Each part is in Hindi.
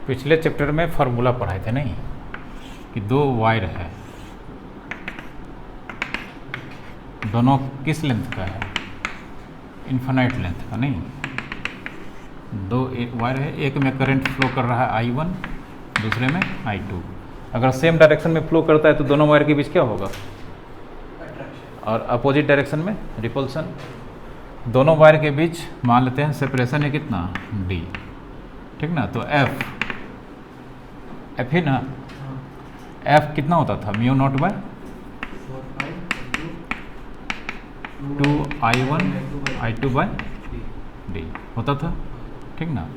पिछले चैप्टर में फार्मूला पढ़ाए थे नहीं, कि दो वायर है, दोनों किस लेंथ का है, इन्फिनाइट लेंथ का नहीं। दो वायर है, एक में करंट फ्लो कर रहा है I1, दूसरे में I2। अगर सेम डायरेक्शन में फ्लो करता है तो दोनों वायर के बीच क्या होगा, और अपोजिट डायरेक्शन में रिपल्सन। दोनों वायर के बीच मान लेते हैं सेपरेशन है कितना, D, ठीक ना। तो F ही ना, F कितना होता था, mu naught by 2I1 I2 by D होता था, ठीक ना।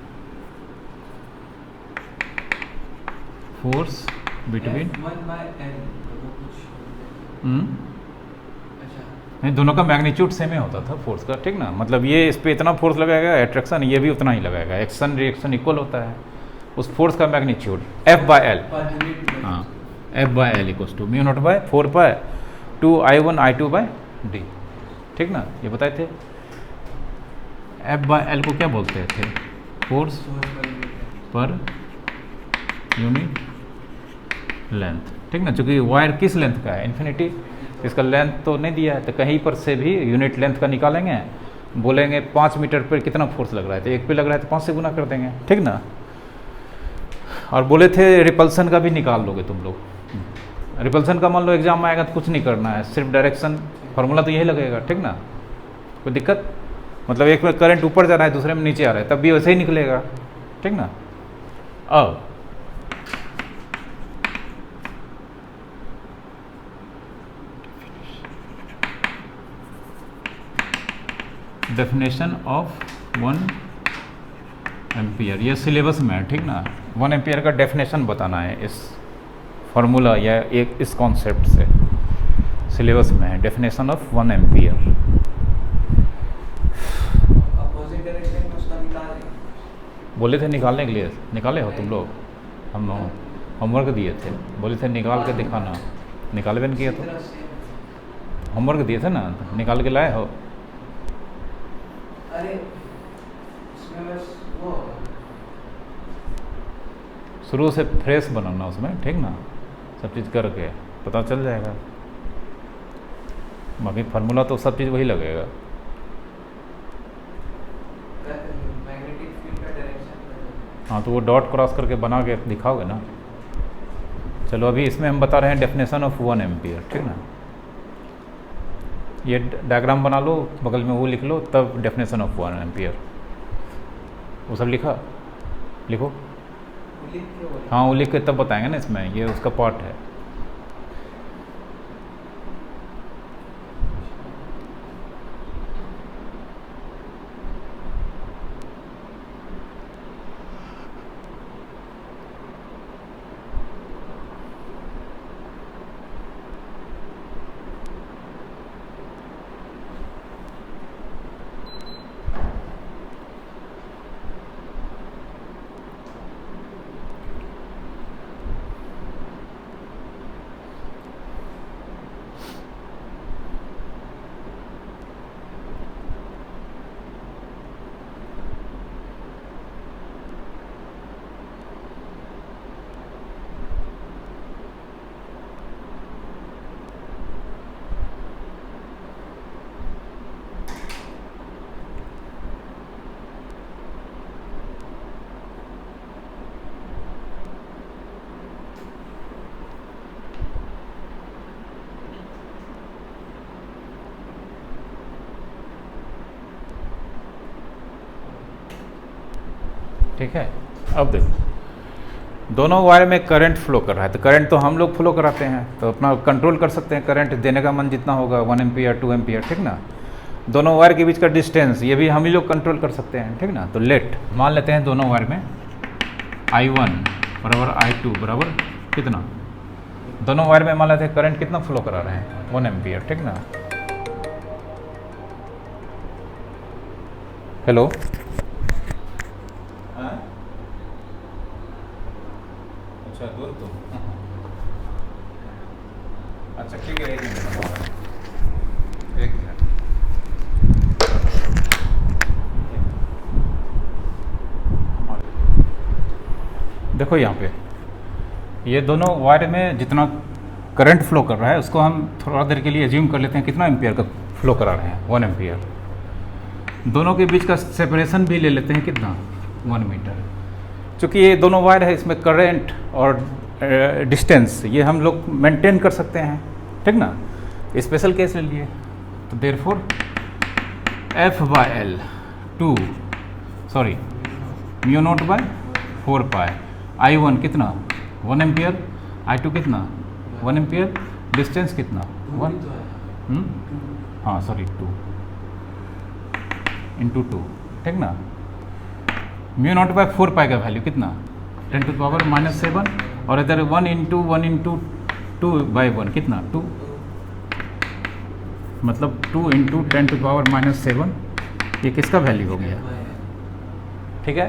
फोर्स बिटवीन नहीं, दोनों का मैग्नीट्यूड सेम ही होता था फोर्स का, ठीक ना। मतलब ये इस पे इतना फोर्स लगाएगा एट्रैक्शन, ये भी उतना ही लगाएगा, एक्शन रिएक्शन इक्वल होता है। उस फोर्स का मैग्नीट्यूड F/L, हाँ F/L equals to mu naught by 4 pi 2I1 I2 by D, ठीक ना। ये बताए थे। F/L को क्या बोलते थे, फोर्स पर यूनिट लेंथ, ठीक ना। चूँकि वायर किस लेंथ का है, इन्फिनिटी, इसका लेंथ तो नहीं दिया है, तो कहीं पर से भी यूनिट लेंथ का निकालेंगे, बोलेंगे 5 मीटर पर कितना फोर्स लग रहा है, तो एक पे लग रहा है तो 5 से गुना कर देंगे, ठीक ना। और बोले थे रिपल्सन का भी निकाल लोगे तुम लोग। रिपल्सन का मान लो एग्जाम में आएगा तो कुछ नहीं करना है, सिर्फ डायरेक्शन फार्मूला तो यही लगेगा, ठीक ना। कोई दिक्कत, मतलब एक में करंट ऊपर जा रहा है, दूसरे में नीचे आ रहा है, तब भी वैसे ही निकलेगा, ठीक ना। अब डेफिनेशन ऑफ 1 एम्पियर, ये सिलेबस में है, ठीक ना। 1 एम्पियर का डेफिनेशन बताना है इस फार्मूला या एक इस कॉन्सेप्ट से, सिलेबस में है डेफिनेशन ऑफ 1 एम्पियर। बोले थे निकालने के लिए, निकाले हो तुम लोग, हम होमवर्क दिए थे, बोले थे निकाल के दिखाना, निकाल भी नहीं किया तो होमवर्क दिए थे ना, निकाल के लाए हो। अरे उसमें बस वो शुरू से फ्रेश बनाना उसमें, ठीक ना, सब चीज़ करके पता चल जाएगा। बाकी फार्मूला तो सब चीज़ वही लगेगा। मैग्नेटिक फील्ड का डायरेक्शन, हाँ तो वो डॉट क्रॉस करके बना के दिखाओगे ना। चलो अभी इसमें हम बता रहे हैं डेफिनेशन ऑफ 1 एम्पियर, ठीक ना। ये डायग्राम बना लो, बगल में वो लिख लो, तब डेफिनेशन ऑफ 1 एम्पियर। वो सब लिखा, लिखो। हाँ वो लिख के तब बताएंगे ना, इसमें ये उसका पार्ट है। ठीक है। अब देखो, दोनों वायर में करंट फ्लो कर रहा है, तो करंट तो हम लोग फ्लो कराते हैं, तो अपना कंट्रोल कर सकते हैं, करंट देने का मन जितना होगा 1 एम्पियर 2 एम्पियर, ठीक ना। दोनों वायर के बीच का डिस्टेंस ये भी हम ही लोग कंट्रोल कर सकते हैं, ठीक ना। तो लेट मान लेते हैं दोनों वायर में I1 बराबर I2 बराबर कितना, दोनों वायर में मान लेते हैं करंट कितना फ्लो करा रहे हैं, 1 एम्पियर, ठीक ना। हेलो, अच्छा दूर तो, अच्छा ठीक है, एक मिनट। देखो यहाँ पे ये दोनों वायर में जितना करंट फ्लो कर रहा है उसको हम थोड़ा देर के लिए एज्यूम कर लेते हैं कितना एम्पियर का फ्लो करा रहे हैं, 1 एम्पियर। दोनों के बीच का सेपरेशन भी ले लेते हैं कितना, 1 मीटर। चूँकि ये दोनों वायर है इसमें करंट और डिस्टेंस ये हम लोग मेंटेन कर सकते हैं, ठीक ना। स्पेशल केस ले लिए तो therefore F/L mu naught by 4 pi, I1 कितना 1 एम्पियर, I2 कितना 1 एम्पियर, डिस्टेंस कितना 1, हाँ सॉरी 2 इंटू 2, ठीक ना। म्यू नॉट बाय 4 पाई का वैल्यू कितना 10⁻⁻7 और इधर 1 इंटू 2 बाई 1 कितना 2, मतलब 2 इंटू 10⁻⁻7 ये किसका वैल्यू हो गया, ठीक है।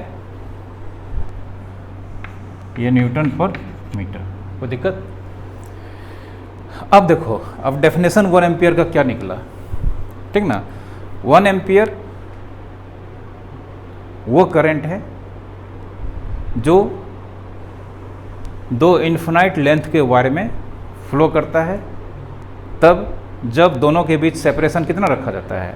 ये न्यूटन पर मीटर, कोई दिक्कत। अब देखो, अब डेफिनेशन 1 एम्पियर का क्या निकला, ठीक ना। 1 एम्पियर वो करंट है जो 2 इन्फिनाइट लेंथ के वायर में फ्लो करता है, तब जब दोनों के बीच सेपरेशन कितना रखा जाता है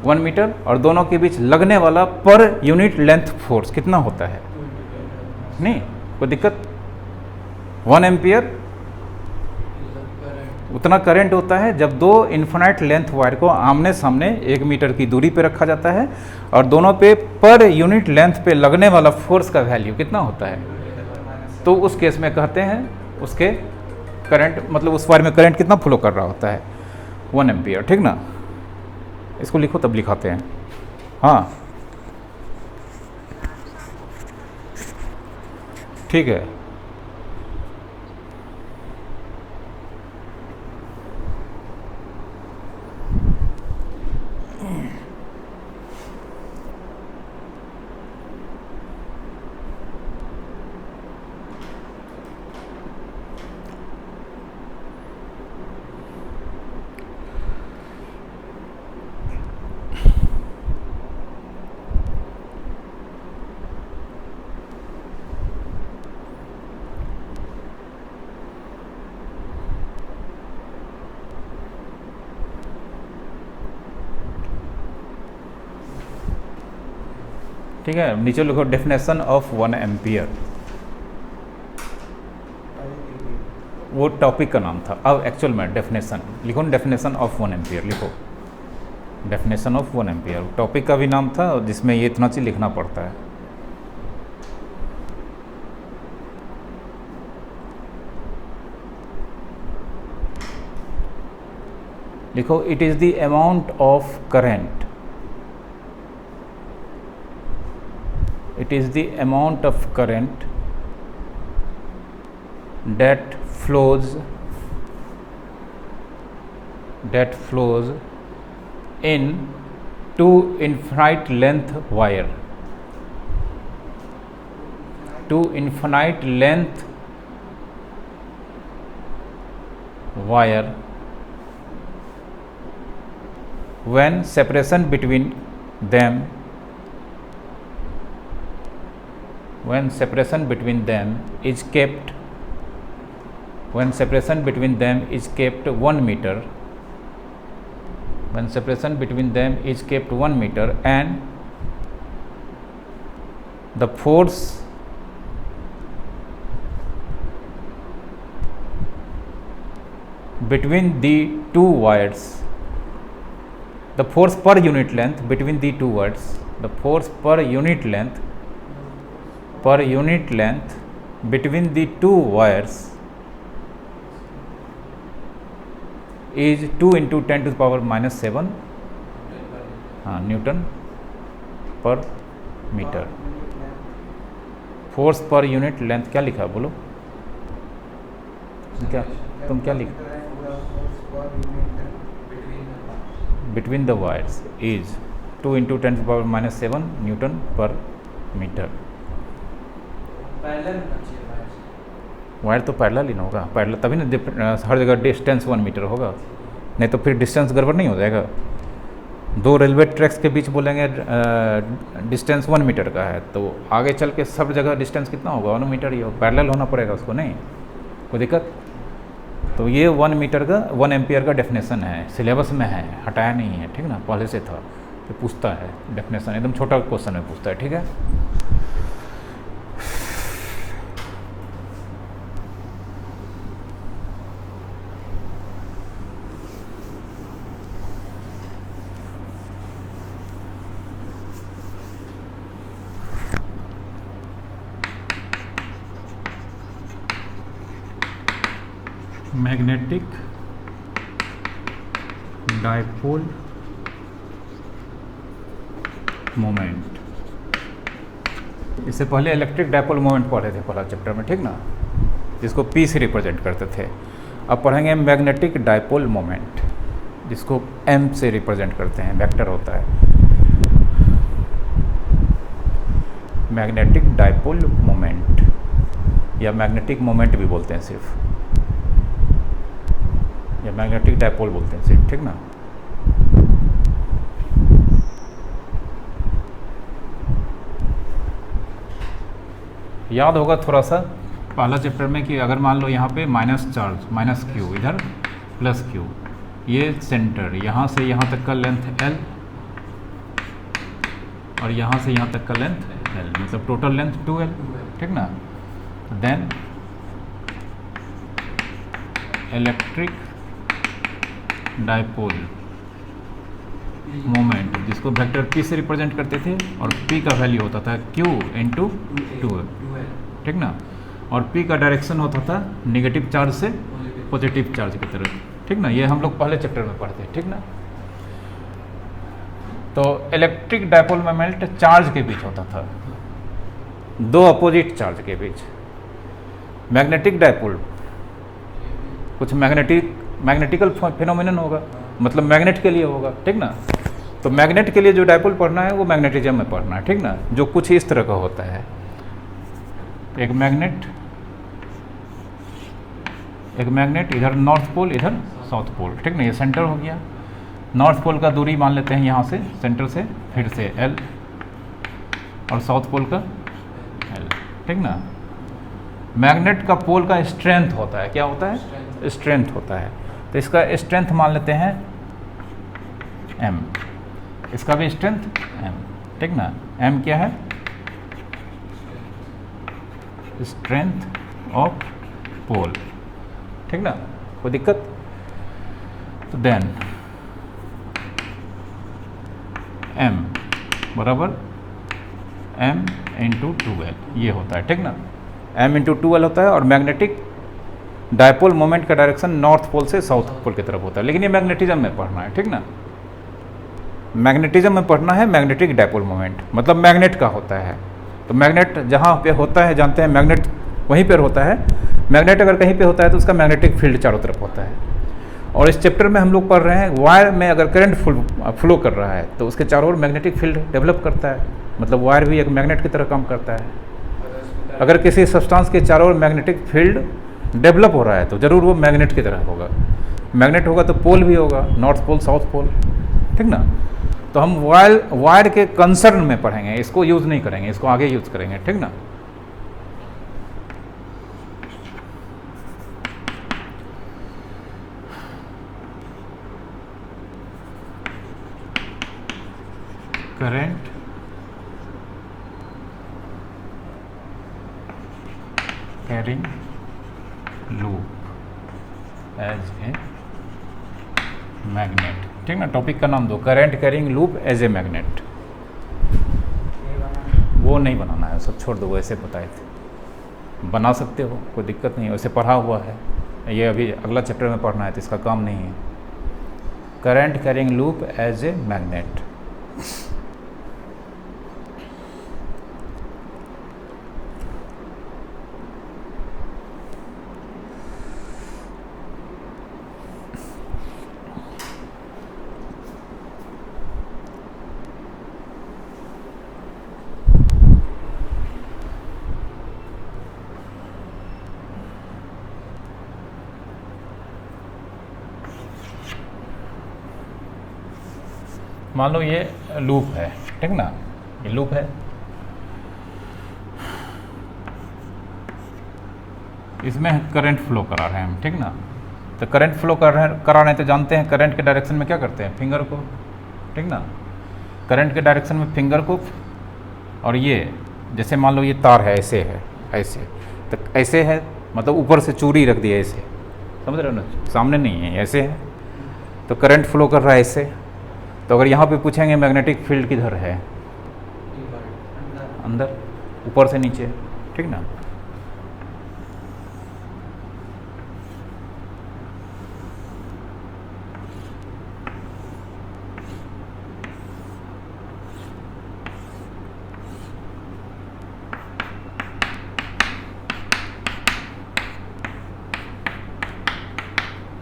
1 मीटर, और दोनों के बीच लगने वाला पर यूनिट लेंथ फोर्स कितना होता है, नहीं कोई दिक्कत। 1 एम्पियर उतना करंट होता है जब 2 इन्फिनाइट लेंथ वायर को आमने सामने 1 मीटर की दूरी पे रखा जाता है और दोनों पे पर यूनिट लेंथ पे लगने वाला फोर्स का वैल्यू कितना होता है, तो उस केस में कहते हैं उसके करंट, मतलब उस वायर में करंट कितना फ्लो कर रहा होता है 1 एम्पियर, ठीक ना। इसको लिखो तब लिखाते हैं, हाँ ठीक है। ठीक है, नीचे लिखो डेफिनेशन ऑफ 1 एम्पियर, वो टॉपिक का नाम था। अब एक्चुअल में डेफिनेशन लिखो, डेफिनेशन ऑफ 1 एम्पियर लिखो, डेफिनेशन ऑफ 1 एम्पियर टॉपिक का भी नाम था, और जिसमें ये इतना चीज लिखना पड़ता है। लिखो, it is the amount of current, it is the amount of current that flows in 2 infinite length wire, 2 infinite length wire when separation between them is kept 1 meter, when separation between them is kept 1 meter, and the force between the two wires, the force per unit length between the two wires, the force per unit length between the two wires is 2 into 10⁻⁻7 newton per metre. Force per unit length क्या लिखा बोलो, क्या तुम क्या लिख, between the wires is 2 into 10⁻⁻7 newton per metre. Wire तो पैरेलल ही ना होगा, पैरेलल तभी ना हर जगह डिस्टेंस 1 मीटर होगा, नहीं तो फिर डिस्टेंस गड़बड़ नहीं हो जाएगा। दो रेलवे ट्रैक्स के बीच बोलेंगे डिस्टेंस 1 मीटर का है, तो आगे चल के सब जगह डिस्टेंस कितना होगा, 1 मीटर ही हो, पैरेलल होना पड़ेगा उसको, नहीं कोई दिक्कत। तो ये 1 मीटर का 1 एम्पियर का डेफिनेशन है, सिलेबस में है, हटाया नहीं है, ठीक ना, पहले से था, तो पूछता है डेफिनेशन, एकदम छोटा क्वेश्चन में पूछता है, ठीक है। मैग्नेटिक डाइपोल मोमेंट, इससे पहले इलेक्ट्रिक डाइपोल मोमेंट पढ़े थे पहला चैप्टर में, ठीक ना, जिसको P से रिप्रेजेंट करते थे। अब पढ़ेंगे मैग्नेटिक डाइपोल मोमेंट, जिसको M से रिप्रेजेंट करते हैं, वेक्टर होता है। मैग्नेटिक डाइपोल मोमेंट या मैग्नेटिक मोमेंट भी बोलते हैं सिर्फ, या मैग्नेटिक डाइपोल बोलते हैं सिर्फ, ठीक ना। याद होगा थोड़ा सा पहला चैप्टर में कि अगर मान लो यहाँ पे माइनस चार्ज, माइनस क्यू, इधर प्लस क्यू, ये सेंटर, यहाँ से यहाँ तक का लेंथ L और यहाँ से यहाँ तक का लेंथ L, मतलब टोटल लेंथ 2L, ठीक ना। देन इलेक्ट्रिक डाइपोल मोमेंट, जिसको वेक्टर P से रिप्रेजेंट करते थे, और P का वैल्यू होता था Q इंटू 2L, ठीक ना, और P का डायरेक्शन होता था नेगेटिव चार्ज से पॉजिटिव चार्ज की तरफ, ठीक ना। ये हम लोग पहले चैप्टर में पढ़ते हैं, ठीक ना। तो इलेक्ट्रिक डाइपोल मोमेंट चार्ज के बीच होता था, दो अपोजिट चार्ज के बीच। मैग्नेटिक डाइपोल कुछ मैग्नेटिकल फिनोमिनन होगा, मतलब मैग्नेट के लिए होगा, ठीक ना। तो मैग्नेट के लिए जो डाइपोल पढ़ना है वो मैग्नेटिज्म में पढ़ना है, ठीक ना, जो कुछ इस तरह का होता है। एक मैग्नेट इधर नॉर्थ पोल, इधर साउथ पोल, ठीक ना, ये सेंटर हो गया। नॉर्थ पोल का दूरी मान लेते हैं यहाँ से, सेंटर से, फिर से L, और साउथ पोल का L, ठीक ना। मैग्नेट का पोल का स्ट्रेंथ होता है, क्या होता है, स्ट्रेंथ होता है। तो इसका स्ट्रेंथ मान लेते हैं M, इसका भी स्ट्रेंथ M, ठीक ना। M क्या है, स्ट्रेंथ ऑफ पोल, ठीक ना, कोई दिक्कत। तो देन M बराबर M इंटू 2L, ये होता है, ठीक ना। M इंटू 2L होता है, और मैग्नेटिक डाइपोल मोमेंट का डायरेक्शन नॉर्थ पोल से साउथ पोल की तरफ होता है। लेकिन ये मैग्नेटिज्म में पढ़ना है, ठीक ना, मैग्नेटिज्म में पढ़ना है। मैग्नेटिक डाइपोल मोमेंट मतलब मैग्नेट का होता है। तो मैग्नेट जहाँ पे होता है, जानते हैं मैग्नेट वहीं पर होता है। मैग्नेट अगर कहीं पे होता है तो उसका मैग्नेटिक फील्ड चारों तरफ होता है। और इस चैप्टर में हम लोग पढ़ रहे हैं वायर में अगर करंट फ्लो कर रहा है तो उसके चारों ओर मैग्नेटिक फील्ड डेवलप करता है, मतलब वायर भी एक मैग्नेट की तरह काम करता है। अगर किसी सब्सटेंस के चारों ओर मैग्नेटिक फील्ड डेवलप हो रहा है तो ज़रूर वो मैग्नेट की तरह होगा। मैग्नेट होगा तो पोल भी होगा, नॉर्थ पोल साउथ पोल, ठीक ना। तो हम वायर के कंसर्न में पढ़ेंगे, इसको यूज़ नहीं करेंगे, इसको आगे यूज़ करेंगे, ठीक ना। Current carrying loop as a magnet, ठीक ना। टॉपिक का नाम दो, current carrying loop as a magnet. वो नहीं बनाना है, सब छोड़ दो, वैसे बताए थे। बना सकते हो, कोई दिक्कत नहीं है, वैसे पढ़ा हुआ है। ये अभी अगला चैप्टर में पढ़ना है तो इसका काम नहीं है। Current carrying loop as a magnet. मान लो ये लूप है, ठीक ना, ये लूप है, इसमें करंट फ्लो करा रहे हैं हम, ठीक ना। तो करंट फ्लो करा रहे हैं तो जानते हैं करंट के डायरेक्शन में क्या करते हैं, फिंगर को, ठीक ना। करंट के डायरेक्शन में फिंगर को, और ये जैसे मान लो ये तार है, ऐसे है, ऐसे, तो ऐसे है मतलब ऊपर से चूड़ी रख दी है ऐसे, समझ रहे हो ना, सामने नहीं है, ऐसे है, तो करंट फ्लो कर रहा है ऐसे। तो अगर यहाँ पे पूछेंगे मैग्नेटिक फील्ड किधर है, अंदर, ऊपर से नीचे, ठीक ना।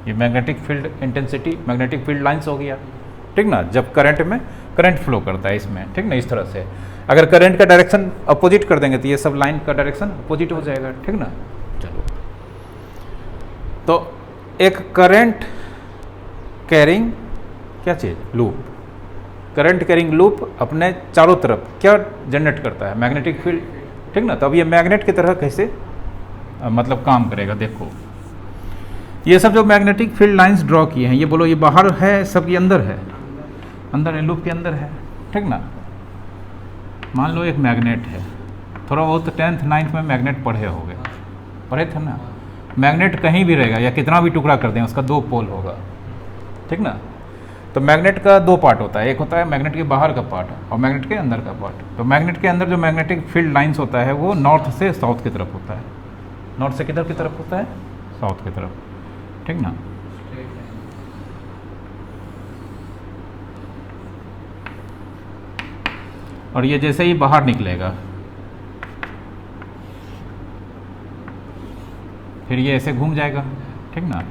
ये magnetic field intensity, magnetic field lines हो गया, ठीक ना। जब करंट में करंट फ्लो करता है इसमें, ठीक ना, इस तरह से। अगर करंट का डायरेक्शन अपोजिट कर देंगे तो ये सब लाइन का डायरेक्शन अपोजिट हो जाएगा, ठीक ना। चलो, तो एक करंट कैरिंग क्या चीज़, लूप, करंट कैरिंग लूप अपने चारों तरफ क्या जनरेट करता है, मैग्नेटिक फील्ड, ठीक ना। तो अब ये मैग्नेट की तरह कैसे मतलब काम करेगा, देखो ये सब जो मैग्नेटिक फील्ड लाइंस ड्रॉ किए हैं, ये बोलो ये बाहर है, सब ये अंदर है, अंदर है, लूप के अंदर है, ठीक ना। मान लो एक मैग्नेट है, थोड़ा बहुत 10th 9th में मैग्नेट पढ़े होंगे, पढ़े थे ना। मैग्नेट कहीं भी रहेगा या कितना भी टुकड़ा कर दें उसका 2 पोल होगा, ठीक ना। तो मैग्नेट का 2 पार्ट होता है, एक होता है मैग्नेट के बाहर का पार्ट और मैग्नेट के अंदर का पार्ट। तो मैग्नेट के अंदर जो मैग्नेटिक फील्ड लाइंस होता है वो नॉर्थ से साउथ की तरफ होता है, नॉर्थ से किधर की तरफ होता है, साउथ की तरफ, ठीक ना। और ये जैसे ही बाहर निकलेगा फिर ये ऐसे घूम जाएगा, ठीक ना।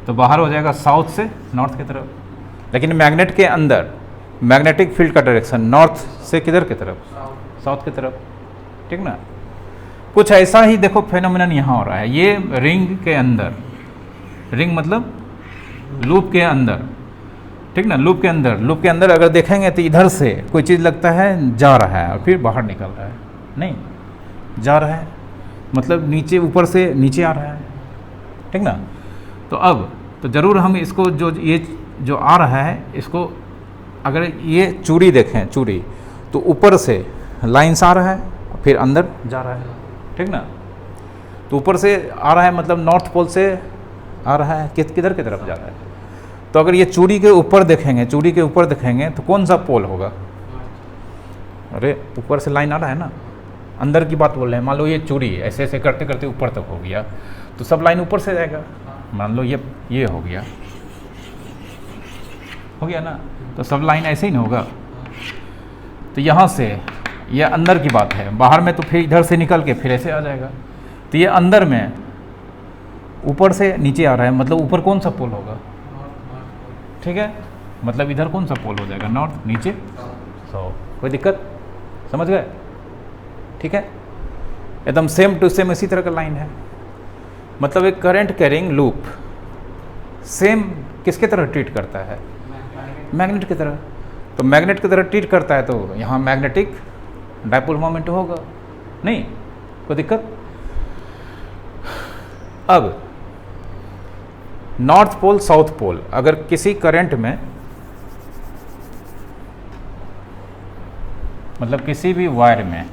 तो बाहर हो जाएगा साउथ से नॉर्थ की तरफ। लेकिन मैग्नेट के अंदर मैग्नेटिक फील्ड का डायरेक्शन नॉर्थ से किधर की तरफ, साउथ की तरफ, ठीक ना। कुछ ऐसा ही देखो फेनोमेनन यहाँ हो रहा है, ये रिंग के अंदर, रिंग मतलब लूप के अंदर, ठीक ना। लूप के अंदर अगर देखेंगे तो इधर से कोई चीज़ लगता है जा रहा है और फिर बाहर निकल रहा है, नहीं जा रहा है मतलब नीचे, ऊपर से नीचे आ रहा है, ठीक ना। तो अब तो ज़रूर हम इसको जो ये जो आ रहा है इसको अगर ये चूड़ी देखें, चूड़ी तो ऊपर से लाइंस आ रहा है फिर अंदर जा रहा है, ठीक ना। तो ऊपर से आ रहा है मतलब नॉर्थ पोल से आ रहा है, किधर की तरफ जा रहा है। तो अगर ये चूड़ी के ऊपर देखेंगे, चूड़ी के ऊपर देखेंगे तो कौन सा पोल होगा, अरे ऊपर से लाइन आ रहा है ना, अंदर की बात बोल रहे हैं। मान लो ये चूड़ी ऐसे ऐसे करते करते ऊपर तक हो गया तो सब लाइन ऊपर से जाएगा। मान लो ये हो गया ना, तो सब लाइन ऐसे ही नहीं होगा। तो यहाँ से ये अंदर की बात है, बाहर में तो फिर इधर से निकल के फिर ऐसे आ जाएगा। तो ये अंदर में ऊपर से नीचे आ रहा है मतलब ऊपर कौन सा पोल होगा, ठीक है, मतलब इधर कौन सा पोल हो जाएगा, नॉर्थ, नीचे साउथ। कोई दिक्कत, समझ गए, ठीक है। एकदम सेम टू सेम इसी तरह का लाइन है। मतलब एक करंट कैरिंग लूप सेम किसके तरह ट्रीट करता है, मैग्नेट की तरह। तो मैग्नेट की तरह ट्रीट करता है तो यहाँ मैग्नेटिक डायपोल मोमेंट होगा, नहीं कोई दिक्कत। अब नॉर्थ पोल साउथ पोल, अगर किसी करंट में मतलब किसी भी वायर में,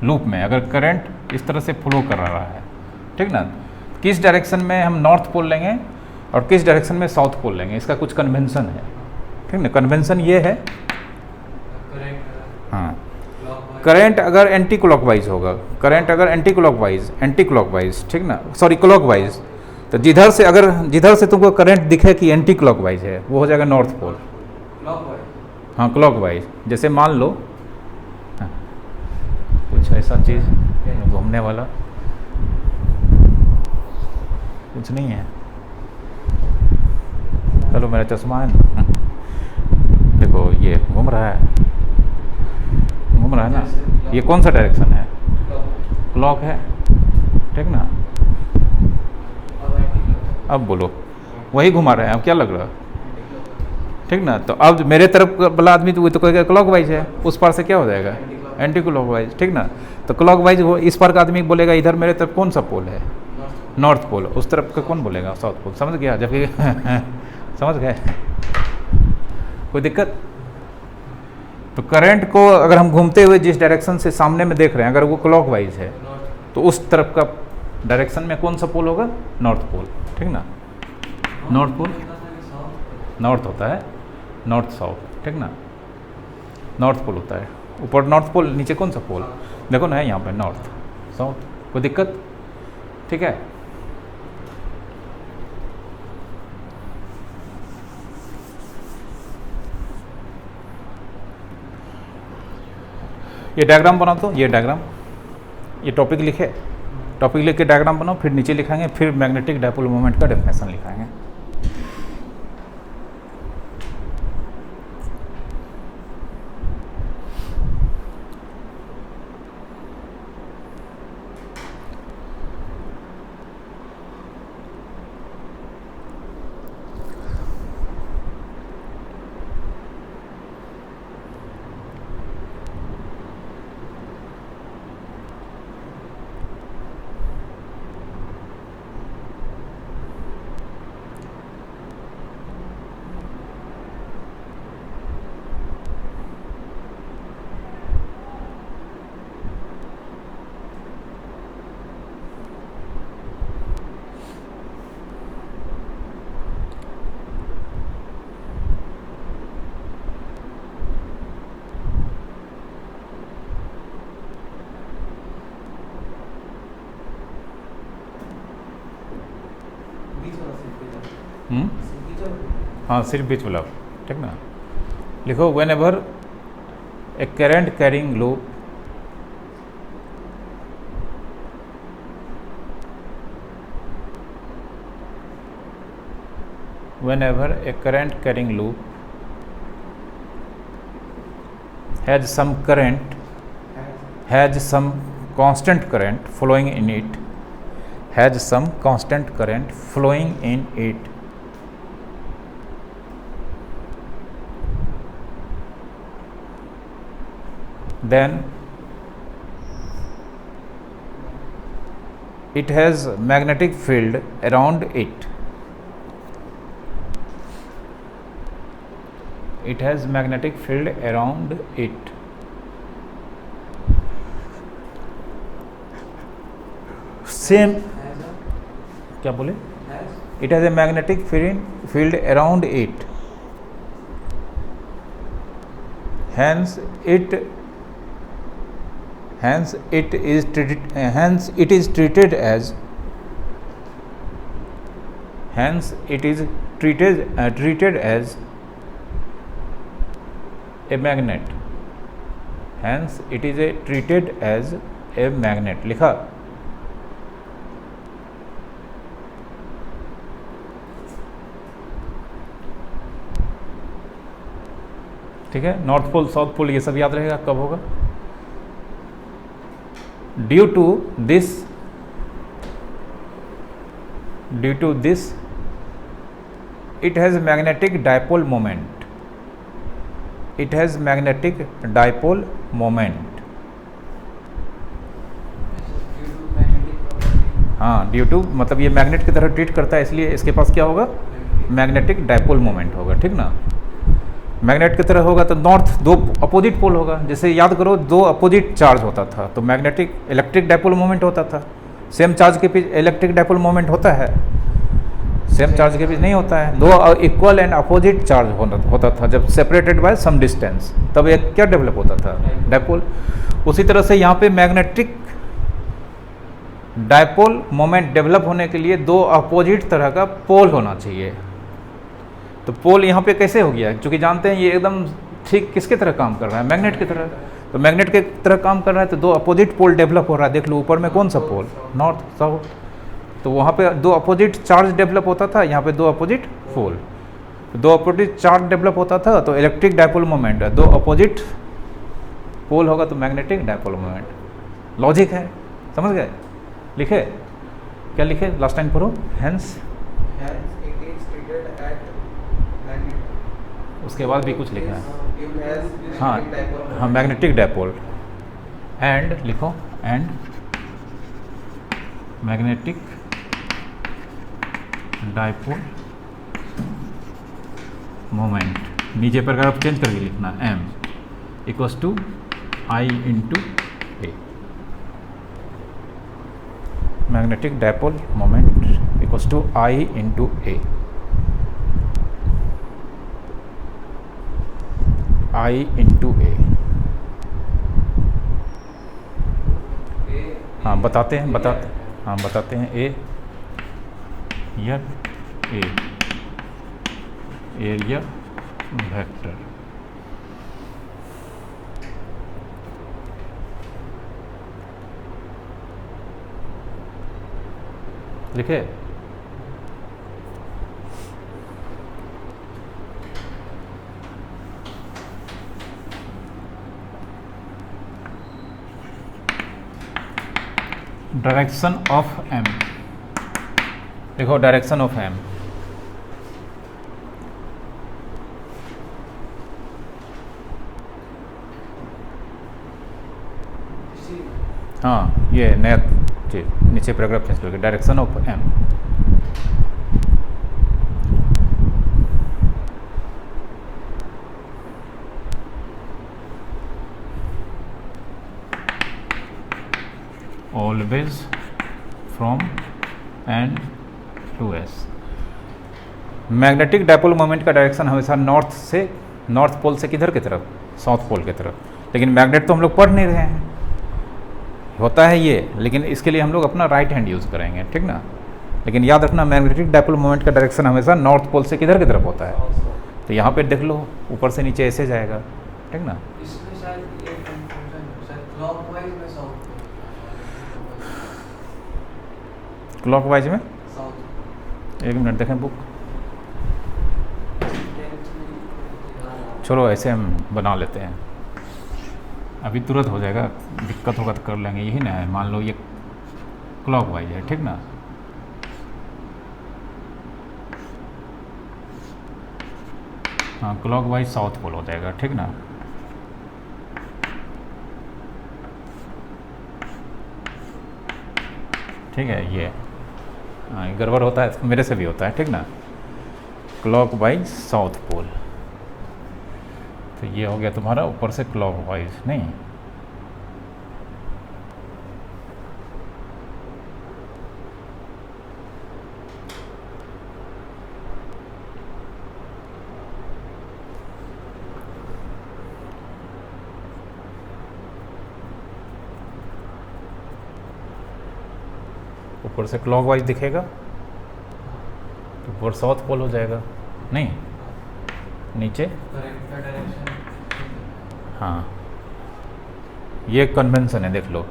लूप में अगर करंट इस तरह से फ्लो कर रहा है, ठीक ना, किस डायरेक्शन में हम नॉर्थ पोल लेंगे और किस डायरेक्शन में साउथ पोल लेंगे, इसका कुछ कन्वेंशन है, ठीक ना। कन्वेंशन ये है, हाँ, करंट अगर एंटी क्लॉकवाइज होगा, करंट अगर एंटी क्लॉकवाइज, ठीक ना, सॉरी क्लॉकवाइज, तो जिधर से तुमको करंट दिखे कि एंटी क्लॉकवाइज है वो हो जाएगा नॉर्थ पोल। हाँ क्लॉकवाइज, जैसे मान लो हाँ, कुछ ऐसा चीज़ घूमने वाला कुछ नहीं है, चलो मेरा चश्मा है ना, देखो ये घूम रहा है ना, ये कौन सा डायरेक्शन है, क्लॉक है, ठीक ना। अब बोलो, वही घुमा रहे हैं, अब क्या लग रहा है? ठीक ना, तो अब मेरे तरफ वाला आदमी तो वो तो कहेगा क्लॉकवाइज है, उस पार से क्या हो जाएगा? Anti clockwise. ठीक ना, तो क्लॉकवाइज वो इस पार का आदमी बोलेगा इधर मेरे तरफ कौन सा पोल है? North pole. उस तरफ का कौन बोलेगा? South pole. समझ गया? जबकि समझ गए? कोई दिक्कत? तो करंट को अगर हम घूमते हुए जिस डायरेक्शन से सामने में देख रहे हैं, अगर वो क्लॉकवाइज है तो उस तरफ का डायरेक्शन में कौन सा पोल होगा? North pole. ठीक ना, नॉर्थ पोल नॉर्थ होता है, नॉर्थ साउथ। ठीक ना, नॉर्थ पोल होता है, ऊपर नॉर्थ पोल, नीचे कौन सा पोल? देखो ना है यहाँ पे नॉर्थ साउथ। कोई दिक्कत? ठीक है। ये डायग्राम बना दो, ये डायग्राम, ये टॉपिक लिखे, टॉपिक लिख के डायग्राम बनाओ, फिर नीचे लिखाएंगे, फिर मैग्नेटिक डायपोल मोमेंट का डेफिनेशन लिखाएंगे। हाँ, सिर्फ बीच वाला। ठीक ना, लिखो when ever A current carrying loop whenever a current carrying loop has some constant current flowing in it, then it has magnetic field around it. It has magnetic field around it. Same, क्या बोले? It has a magnetic field around it. Hence it is treated as a magnet. Hence it is treated as a magnet. लिखा? ठीक है, नॉर्थ पोल साउथ पोल ये सब याद रहेगा कब होगा। Due to this it has magnetic dipole moment. It has magnetic dipole moment. हाँ, ड्यू टू मतलब ये मैग्नेट की तरह ट्रीट करता है, इसलिए इसके पास क्या होगा? मैग्नेटिक डायपोल मोमेंट होगा। ठीक ना, मैग्नेट की तरह होगा तो नॉर्थ दो अपोजिट पोल होगा। जैसे याद करो, दो अपोजिट चार्ज होता था तो मैग्नेटिक इलेक्ट्रिक डायपोल मोमेंट होता था। सेम चार्ज के बीच इलेक्ट्रिक डायपोल मोमेंट होता है? सेम चार्ज के बीच नहीं होता है। दो इक्वल एंड अपोजिट चार्ज होता था जब सेपरेटेड बाय सम डिस्टेंस, तब एक क्या डेवलप होता था? डायपोल। उसी तरह से यहाँ पे मैग्नेटिक डायपोल मोमेंट डेवलप होने के लिए दो अपोजिट तरह का पोल होना चाहिए। तो पोल यहाँ पे कैसे हो गया? क्योंकि जानते हैं ये एकदम ठीक किसके तरह काम कर रहा है? मैग्नेट की तरह। तो मैग्नेट के तरह काम कर रहा है तो दो अपोजिट पोल डेवलप हो रहा है। देख लो ऊपर में कौन सा पोल? North south. तो वहाँ पे दो अपोजिट चार्ज डेवलप होता था, यहाँ पे दो अपोजिट पोल। तो दो अपोजिट चार्ज डेवलप होता था तो इलेक्ट्रिक डायपोल मोमेंट है। दो अपोजिट पोल होगा तो मैग्नेटिक डायपोल मोमेंट। लॉजिक है, समझ गए? लिखे? क्या लिखे? लास्ट टाइम पढ़ो। Hence, it is treated at magnet. उसके बाद भी कुछ लिखा है, It has हाँ magnetic dipole हाँ, moment. मैग्नेटिक डायपोल एंड लिखो, एंड मैग्नेटिक डायपोल मोमेंट, नीचे पर आप चेंज करके लिखना m equals to I into A, magnetic dipole moment equals to I into A, I into A. हाँ बताते हैं, बताते हैं ए या ए एरिया वेक्टर, लिखे डायरेक्शन ऑफ एम, देखो डायरेक्शन ऑफ एम, हाँ ये नया चीज नीचे पैराग्राफ चेंज करके direction of M, always from N to S. Magnetic dipole moment का डायरेक्शन हमेशा नॉर्थ पोल से किधर की तरफ, साउथ पोल की तरफ, लेकिन मैग्नेट तो हम लोग पढ़ नहीं रहे हैं, होता है ये, लेकिन इसके लिए हम लोग अपना राइट हैंड यूज़ करेंगे, ठीक ना। लेकिन याद रखना मैग्नेटिक डायपोल मोमेंट का डायरेक्शन हमेशा नॉर्थ पोल से किधर की तरफ होता है, तो यहाँ पे देख लो ऊपर से नीचे ऐसे जाएगा, ठीक ना। इसमें शायद ये कंफ्यूजन है, शायद क्लॉकवाइज में साउथ, क्लॉकवाइज में, साउथ एक मिनट देखें बुक, चलो ऐसे हम बना लेते हैं, अभी तुरंत हो जाएगा, दिक्कत होगा तो कर लेंगे, यही ना है, मान लो ये क्लॉकवाइज है, ठीक ना। हाँ क्लॉकवाइज साउथ पोल हो जाएगा, ठीक ना। ठीक है, ये हाँ गड़बड़ होता है, मेरे से भी होता है, ठीक ना। क्लॉकवाइज साउथ पोल, तो ये हो गया तुम्हारा ऊपर से क्लॉकवाइज, नहीं ऊपर से क्लॉकवाइज दिखेगा तो ऊपर साउथ पोल हो जाएगा, नहीं नीचे, करेक्ट डायरेक्शन। हाँ ये कन्वेंशन है, देख लो।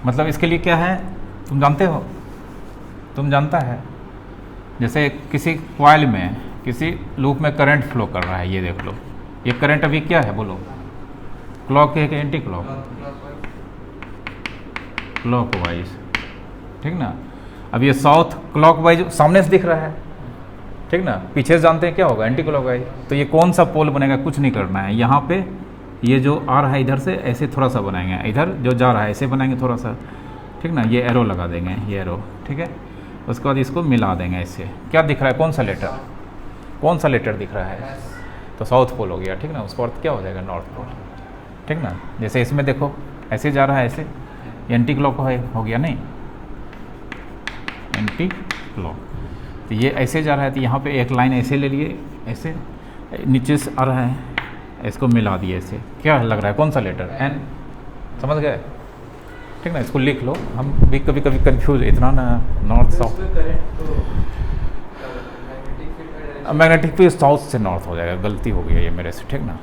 मतलब इसके लिए क्या है तुम जानते हो, तुम जानता है, जैसे किसी कॉइल में किसी लूप में करंट फ्लो कर रहा है, ये देख लो, ये करंट अभी क्या है बोलो, क्लॉक है कि एंटी क्लॉक, क्लॉकवाइज, ठीक ना। अब ये साउथ क्लॉकवाइज सामने से दिख रहा है, ठीक ना, पीछे से जानते हैं क्या होगा, एंटी क्लॉकवाइज। तो ये कौन सा पोल बनेगा, कुछ नहीं करना है, यहाँ पे ये जो आ रहा है इधर से ऐसे थोड़ा सा बनाएंगे, इधर जो जा रहा है ऐसे बनाएंगे थोड़ा सा, ठीक ना, ये एरो लगा देंगे, ये एरो, ठीक है। उसके बाद इसको मिला देंगे ऐसे, क्या दिख रहा है, कौन सा लेटर, कौन सा लेटर दिख रहा है, तो साउथ पोल हो गया, ठीक ना। उसका अर्थ क्या हो जाएगा, नॉर्थ पोल, ठीक ना। जैसे इसमें देखो ऐसे जा रहा है, ऐसे एंटी क्लॉक हो गया, नहीं एंटी क्लॉक, तो ये ऐसे जा रहा है, तो यहाँ पे एक लाइन ऐसे ले लिए, ऐसे नीचे से आ रहा है, इसको मिला दिए ऐसे, क्या लग रहा है, कौन सा लेटर, एन, समझ गए, ठीक ना। इसको लिख लो, हम भी कभी कभी कंफ्यूज, इतना ना नॉर्थ साउथ, मैग्नेटिक भी साउथ से नॉर्थ हो जाएगा, गलती हो गई ये मेरे से, ठीक ना।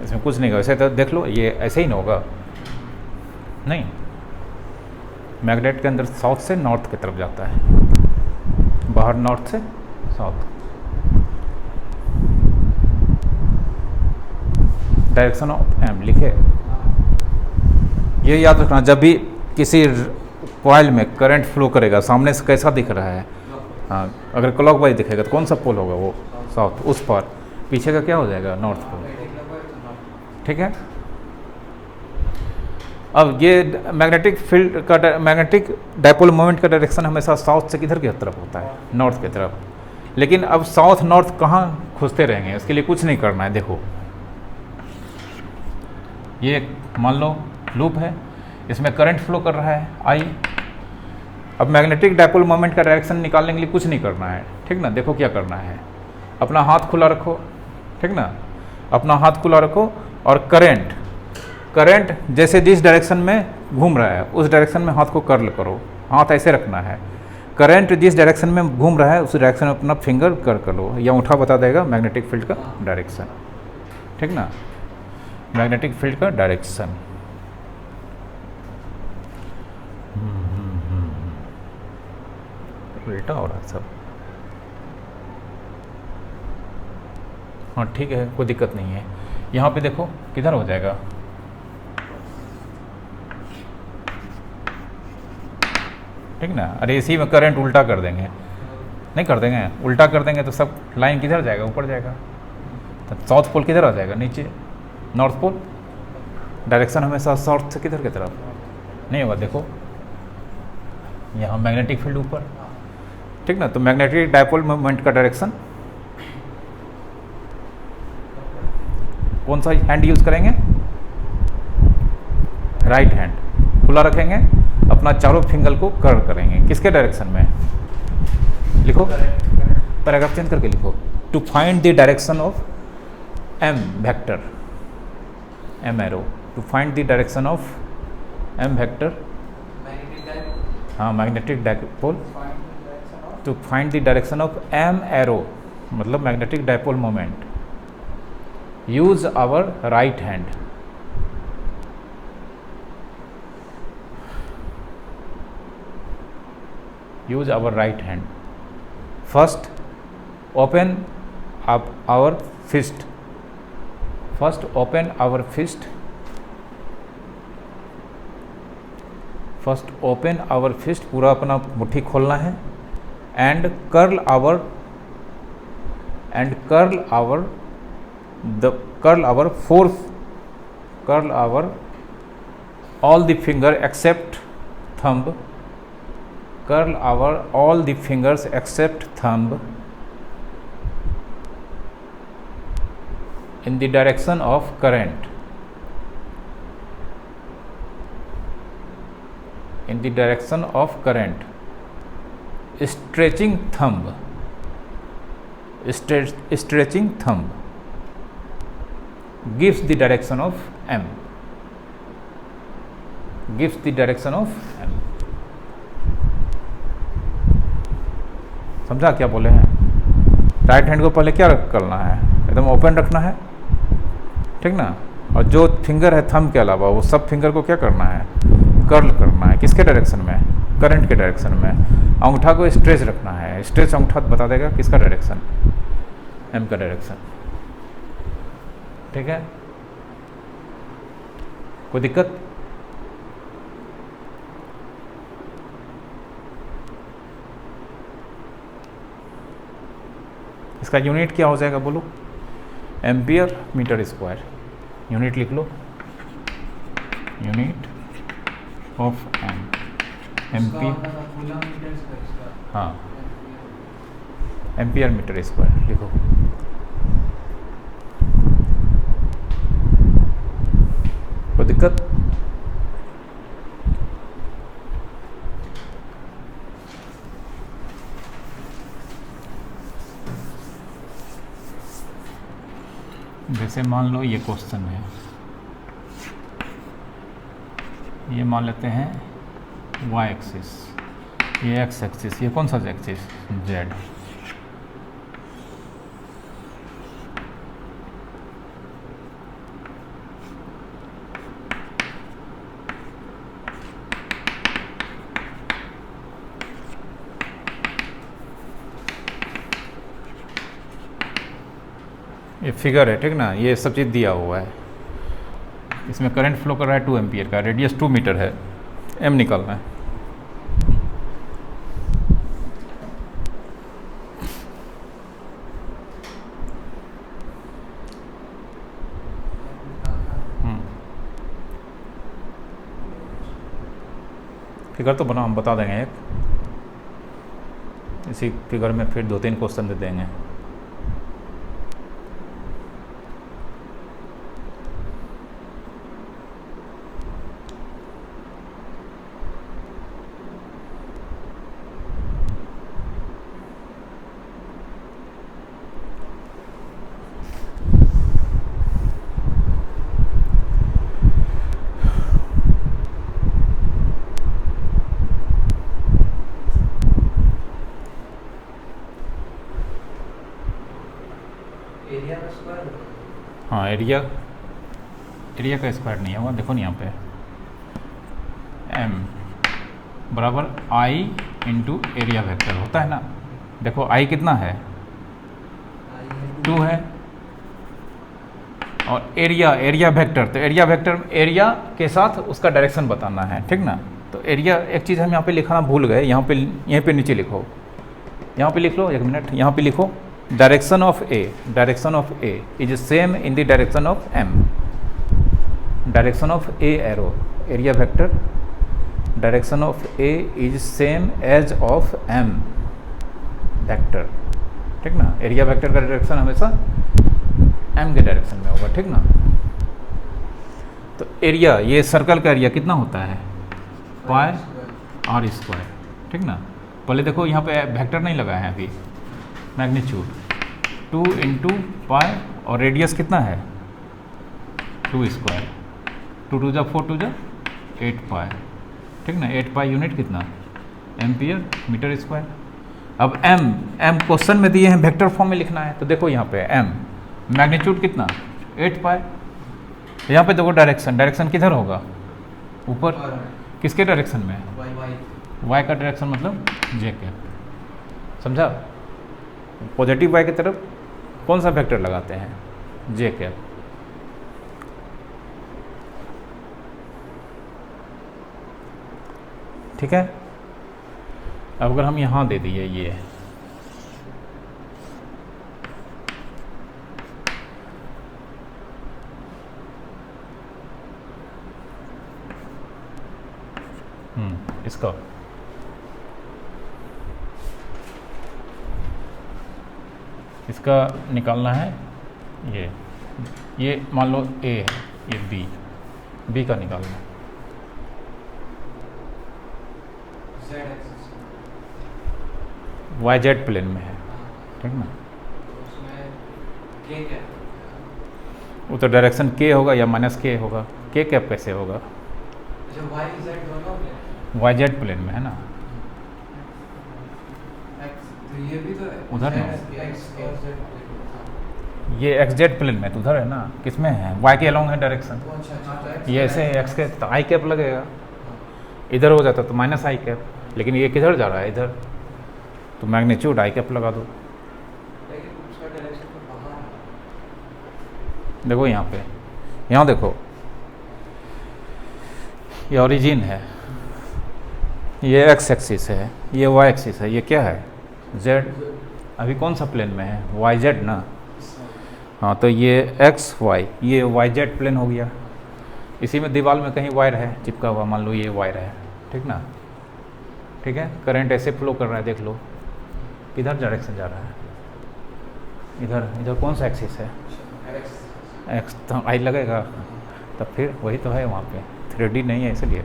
इसमें कुछ नहीं होगा, ऐसे तो देख लो, ये ऐसे ही ना होगा, नहीं, मैग्नेट के अंदर साउथ से नॉर्थ की तरफ जाता है, बाहर नॉर्थ से साउथ, डायरेक्शन ऑफ एम लिखे, ये याद रखना, जब भी किसी कॉइल में करंट फ्लो करेगा, सामने से कैसा दिख रहा है, हाँ, अगर क्लॉकवाइज दिखेगा तो कौन सा पोल होगा, वो साउथ, उस पर, पीछे का क्या हो जाएगा, नॉर्थ पोल। ठीक है। अब ये मैग्नेटिक फील्ड का, मैग्नेटिक डायपोल मोमेंट का डायरेक्शन हमेशा साउथ से किधर की तरफ होता है, नॉर्थ की तरफ। लेकिन अब साउथ नॉर्थ कहाँ खोजते रहेंगे, उसके लिए कुछ नहीं करना है। देखो ये मान लो लूप है, इसमें करंट फ्लो कर रहा है आई। अब मैग्नेटिक डायपोल मोमेंट का डायरेक्शन निकालने के लिए कुछ नहीं करना है, ठीक ना। देखो क्या करना है, अपना हाथ खुला रखो, ठीक ना, अपना हाथ खुला रखो, और करंट जैसे जिस डायरेक्शन में घूम रहा है उस डायरेक्शन में हाथ को कर्ल करो, हाथ ऐसे रखना है। करंट जिस डायरेक्शन में घूम रहा है उस डायरेक्शन में अपना फिंगर कर्ल कर लो, या अंगूठा बता देगा मैग्नेटिक फील्ड का डायरेक्शन, ठीक ना, मैग्नेटिक फील्ड का डायरेक्शन। उल्टा हो रहा है सब। हाँ ठीक है, कोई दिक्कत नहीं है। यहाँ पे देखो किधर हो जाएगा, ठीक ना। अरे इसी में करंट उल्टा कर देंगे, नहीं कर देंगे, उल्टा कर देंगे तो सब लाइन किधर जाएगा, ऊपर जाएगा। तो साउथ पोल किधर आ जाएगा, नीचे। नॉर्थ पोल डायरेक्शन हमेशा साउथ से किधर की तरफ नहीं होगा। देखो यहाँ मैग्नेटिक फील्ड ऊपर, ठीक ना। तो मैग्नेटिक डायपोल मोमेंट का डायरेक्शन कौन सा हैंड यूज करेंगे, राइट हैंड खुला रखेंगे, अपना चारों फिंगर को कर्ल करेंगे, किसके डायरेक्शन में, लिखो पैराग्राफ चेंज करके लिखो। To find the direction of M vector, M arrow, to find the direction of M vector, हाँ magnetic dipole, to find the direction of M arrow मतलब magnetic dipole moment, use our right hand. use our right hand. First open up our fist, first open our fist, first open our fist, पूरा अपना मुट्ठी खोलना है, and curl our all the finger except thumb, curl our all the fingers except thumb in the direction of current, in the direction of current, stretching thumb, stretching thumb gives the direction of M, gives the direction of M। समझा क्या बोले हैं। राइट हैंड को पहले क्या करना है, एकदम ओपन रखना है, ठीक ना। और जो फिंगर है थंब के अलावा वो सब फिंगर को क्या करना है, कर्ल करना है, किसके डायरेक्शन में, करंट के डायरेक्शन में। अंगूठा को स्ट्रेच रखना है, स्ट्रेच अंगूठा बता देगा किसका डायरेक्शन, एम का डायरेक्शन, ठीक है। कोई दिक्कत, इसका यूनिट क्या हो जाएगा बोलो, एम्पियर मीटर स्क्वायर। यूनिट लिख लो, यूनिट ऑफ एम, एम्पी, हाँ एम्पियर मीटर स्क्वायर लिखो। कोई दिक्कत, जैसे मान लो ये क्वेश्चन है, ये मान लेते हैं y एक्सिस, ये x एक्सिस, ये कौन सा एक्सिस, z। ये फिगर है, ठीक ना, ये सब चीज़ दिया हुआ है। इसमें करंट फ्लो कर रहा है 2 एम्पियर का, रेडियस 2 मीटर है, एम निकालना है। फिगर तो बना हम बता देंगे एक, इसी फिगर में फिर 2-3 क्वेश्चन दे देंगे। एरिया का स्क्वायर। हाँ, एरिया का स्क्वायर नहीं होगा, देखो ना यहाँ पे m बराबर आई इंटू एरिया वेक्टर होता है ना। देखो आई कितना है, 2 है, और एरिया वेक्टर, तो एरिया वेक्टर एरिया के साथ उसका डायरेक्शन बताना है, ठीक ना। तो एरिया, एक चीज़ हम यहाँ पे लिखना भूल गए, यहाँ पे यहीं पे नीचे लिखो, यहाँ पे लिख लो, 1 मिनट, यहाँ पे लिखो direction of A is same in the direction of m, direction of A arrow, area vector direction of A is same as of m vector, ठीक ना। एरिया वेक्टर का डायरेक्शन हमेशा m के डायरेक्शन में होगा, ठीक ना। तो एरिया, ये सर्कल का एरिया कितना होता है, पाई r स्क्वायर, ठीक ना। पहले देखो यहाँ पे वेक्टर नहीं लगा है अभी, मैग्नीट्यूड 2 इंटू पाई, और रेडियस कितना है 2 स्क्वायर, 2 2 जा 4 2 जा 8 पाई, ठीक ना। 8 पाई यूनिट कितना, एम्पियर मीटर स्क्वायर। अब m क्वेश्चन में दिए हैं, वेक्टर फॉर्म में लिखना है, तो देखो यहाँ पे m मैग्नीट्यूड कितना 8 पाई। यहाँ पे देखो डायरेक्शन किधर होगा, ऊपर, किसके डायरेक्शन में, y का डायरेक्शन मतलब j कैप, समझा। पॉजिटिव y की तरफ कौन सा वेक्टर लगाते हैं, j कैप। ठीक है। अब अगर हम यहाँ दे दिए ये, इसका निकालना है, ये मान लो A है, ये B का निकालना है। YZ प्लेन में है, ठीक ना। वो तो डायरेक्शन K होगा या -K होगा, K कैप कैसे होगा, YZ प्लेन में है ना, ये भी तो है उधर नहीं, ये XZ प्लेन में, तो उधर है ना, किसमें है, Y के अलोंग है डायरेक्शन, ये ऐसे है X के, तो I कैप लगेगा, इधर हो जाता तो -I कैप, लेकिन ये किधर जा रहा है, इधर, तो मैग्नीट्यूड I कैप लगा दो। देखो यहाँ पे, यहाँ देखो, ये ओरिजिन है, ये x एक्सिस है, ये y एक्सिस है, ये क्या है z। अभी कौन सा प्लेन में है, yz ना। हाँ, तो ये x y, ये yz प्लेन हो गया। इसी में दीवार में कहीं वायर है चिपका हुआ, मान लो ये वायर है, ठीक ना। ठीक है, करंट ऐसे फ्लो कर रहा है, देख लो किधर डायरेक्शन जा रहा है, इधर कौन सा एक्सिस है, x, तो आई लगेगा, तब फिर वही तो है वहाँ पे, 3D नहीं है इसलिए।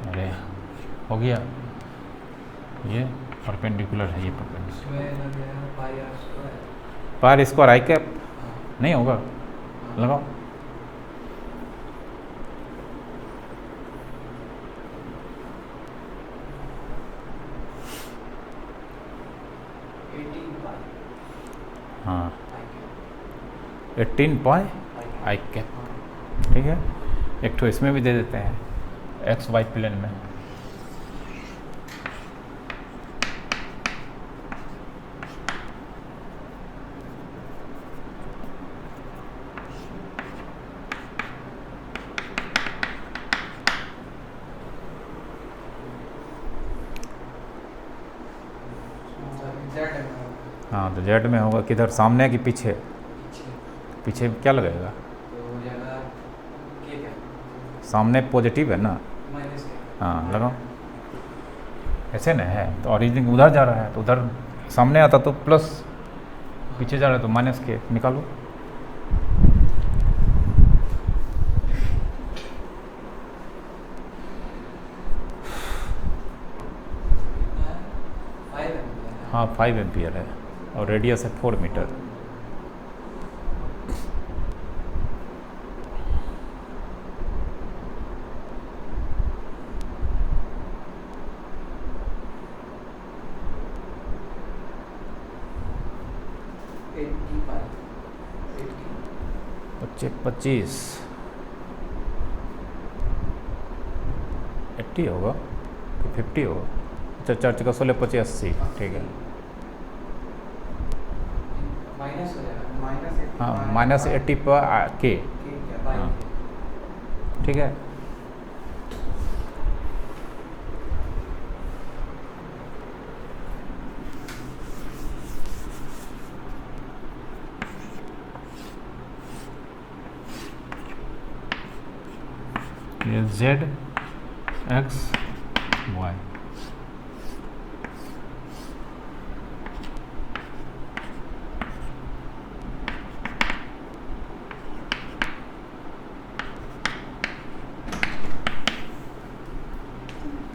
अरे हो गया, ये परपेंडिकुलर है, ये परपेंडिकुलर, पार स्क्वायर आई कैप नहीं होगा, लगाओ। हाँ, 18 पाई आई कैप, ठीक है। एक तो इसमें भी दे देते हैं, एक्स वाई प्लेन में, हाँ तो जेड में होगा किधर, सामने कि पीछे? पीछे पीछे क्या लगेगा? तो हो जाएगा के क्या सामने पॉजिटिव है ना। माइनस के। हाँ लगाओ, ऐसे ना है तो ओरिजिन उधर जा रहा है तो उधर सामने आता तो प्लस, पीछे जा रहा है तो माइनस के, निकालो। फाइव है। हाँ 5 एम्पियर है और रेडियस है 4 मीटर। एट्टी फाइव 25 80 होगा कि 50 होगा? अच्छा 4 × 16 85, ठीक है। माइनस हो जाएगा माइनस हाँ माइनस 80 पर के, क्या हाँ बाई ठीक है। ये जेड एक्स वाई,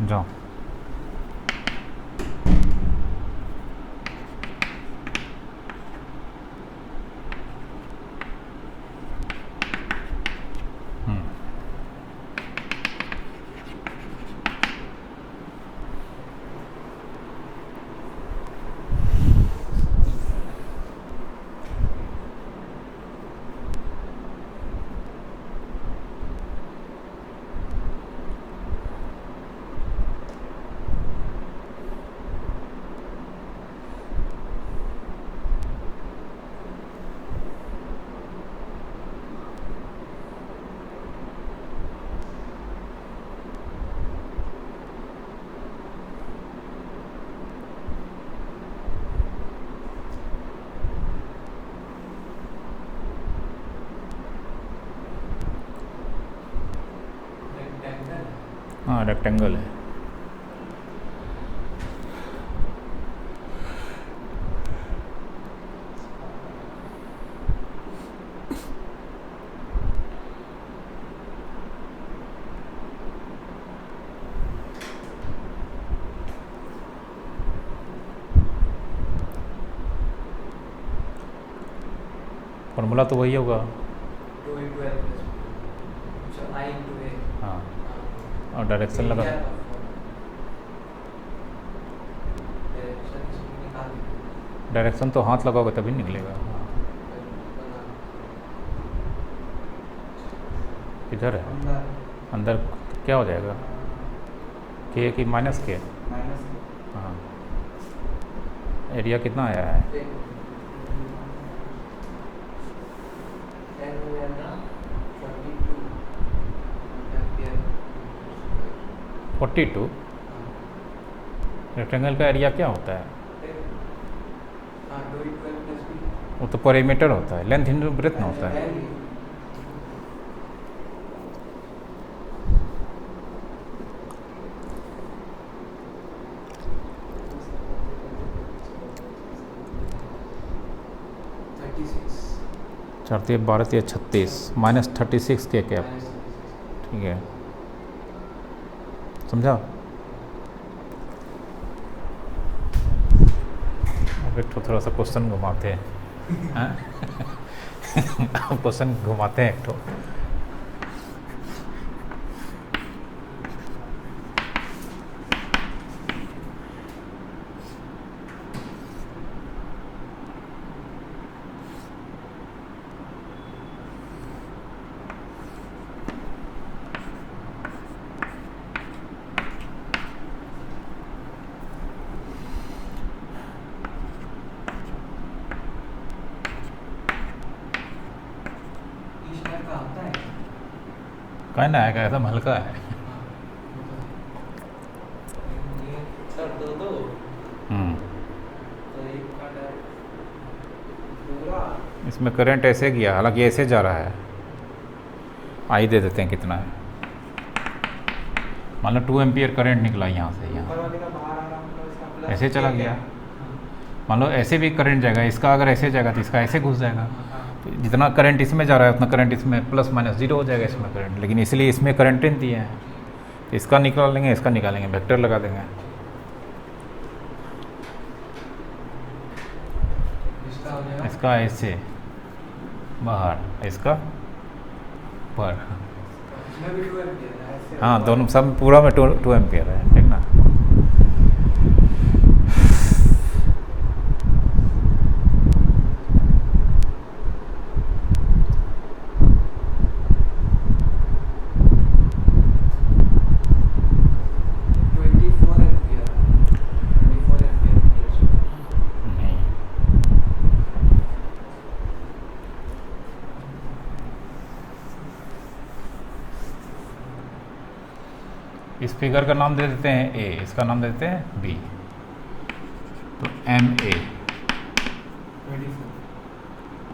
जाओ। हाँ रेक्टेंगल है। फॉर्मूला तो वही होगा। 2 × L + I × A। हाँ और डायरेक्शन लगा, डायरेक्शन तो हाथ लगाओगे तभी निकलेगा। किधर है अंदर, क्या हो जाएगा? के कि माइनस के? माइनस हाँ एरिया कितना आया है? 42। रेक्टेंगल का एरिया क्या होता है? वो तो पेरीमीटर होता है, लेंथ इंटू ब्रेथ ना होता है। चार 12 36 -36 के कैप, ठीक है समझा? अब एक थोड़ा सा क्वेश्चन घुमाते हैं। क्वेश्चन घुमाते हैं एक तो। कहना है क्या, एकदम हल्का है। सर दो हम्म तो एक का डायरेक्ट इसमें करंट ऐसे गया, हालांकि ऐसे जा रहा है। आई दे देते हैं कितना है, मान लो 2 एम्पियर करंट निकला यहाँ से, ऊपर यहाँ वाले का बाहर आ रहा मतलब इसका प्लस ऐसे चला ये क्या? गया। मान लो ऐसे भी करंट जाएगा, इसका अगर ऐसे जाएगा तो इसका ऐसे घुस जाएगा। हाँ। तो जितना करंट इसमें जा रहा है उतना करंट इसमें प्लस माइनस जीरो हो जाएगा इसमें करंट, लेकिन इसलिए इसमें करंट नहीं दिए हैं। तो इसका निकाल लेंगे, इसका निकालेंगे, वेक्टर लगा देंगे। इसका हो जाएगा इसका ऐसे बाहर, इसका पर, इसमें भी 2 एम्पियर है ऐसे। हाँ दोनों सब पूरा में 2 एम्पियर है, ठीक ना। नहीं, इस फिगर का नाम दे देते हैं ए, इसका नाम दे देते हैं बी। तो एम ए,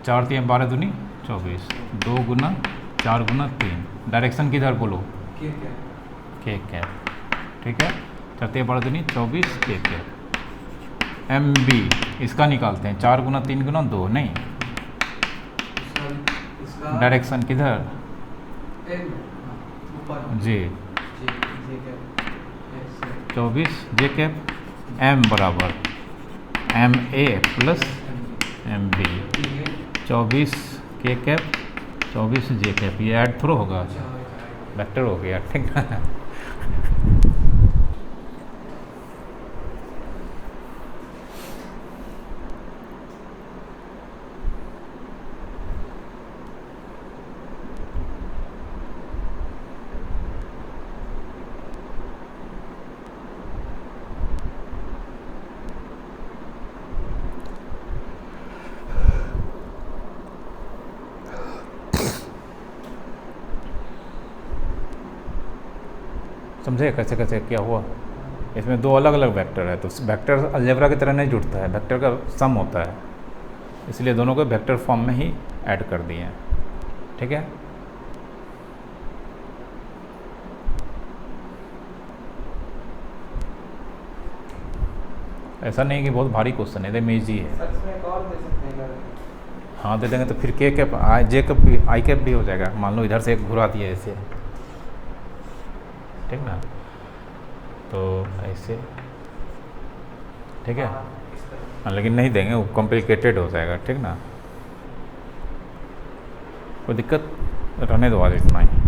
4 3 12 दूनी 24, 2 गुना 4 गुना 3, डायरेक्शन किधर बोलो, के कैप, ठीक है। 4 3 12 दूनी 24 के कैप। एम बी इसका निकालते हैं, 4 गुना 3 गुना 2, नहीं डायरेक्शन किधर, जी 24 जे कैप, एम बराबर M A plus M B, 24 के कैप 24 जे कैप, ये ऐड थ्रो होगा, वेक्टर हो गया, ठीक है। समझे कैसे कैसे क्या हुआ। इसमें 2 अलग अलग वेक्टर है, तो वेक्टर अलजेब्रा की तरह नहीं जुड़ता है, वेक्टर का सम होता है, इसलिए दोनों को वेक्टर फॉर्म में ही ऐड कर दिए हैं, ठीक है। ऐसा नहीं कि बहुत भारी क्वेश्चन है, एकदम ईजी है। सर इसमें एक और दे सकते हैं अगर हाँ दे देंगे, तो फिर के कैप जे कैप आई कैप भी हो जाएगा। मान लो इधर से एक घुरा दिया ऐसे, ठीक ना, तो ऐसे, ठीक है। इस तरह हाँ, लेकिन नहीं देंगे, वो कॉम्प्लिकेटेड हो जाएगा, ठीक ना। कोई दिक्कत रहने दो आज इतना ही।